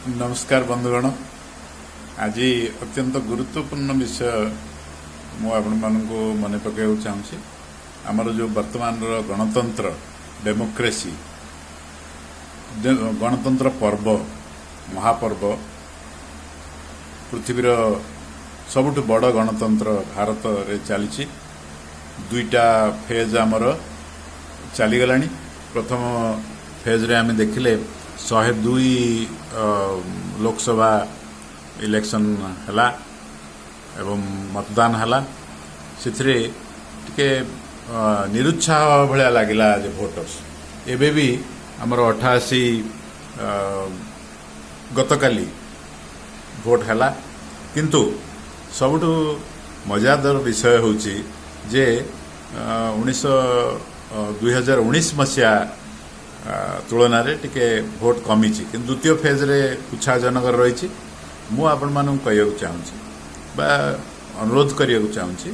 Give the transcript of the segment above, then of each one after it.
नमस्कार बंधुगण। आज अत्यंत गुरुत्वपूर्ण विषय मुझे मन पकड़ चाहूँगी। आमर जो वर्तमान गणतंत्र डेमोक्रेसी गणतंत्र पर्व महापर्व पृथ्वीर सबुठ बड़ गणतंत्र भारत रे चली दुईटा फेज आमर चलीगला। प्रथम फेज रे आम देखिले 102 लोकसभा इलेक्शन हला एवं मतदान हला। सिथरे टिके निरुत्साह भलिया लागिला जे भोटर्स एबे भी हमर 88 गतकाली भोट हला। किंतु सबुठु मजादार विषय होची जे 2019 मसिया तुलन टिके भोट कमी कि द्वितीय फेज रे उत्साहजनक रही। मु आपण मानू कहू चाहूँगी बा अनुरोध करने चाहूँगी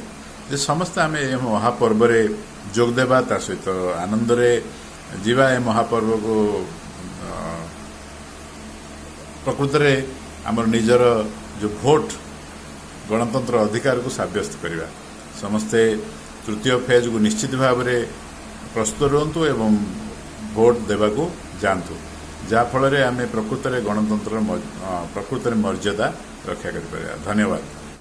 जे समस्त आम ए महापर्व रे जोग देबा ता सहित आनंद रे जीवा। ए महापर्व को प्रकृत रे आमर निजर जो भोट गणतंत्र अधिकार को साब्यस्त करवा। समस्ते तृतीय फेज को निश्चित भाव में प्रस्तुत रुहतु एवं भोट देवाको जानतु, जहा फल आम प्रकृत गणतंत्र प्रकृत मर्यादा रक्षा कर। धन्यवाद।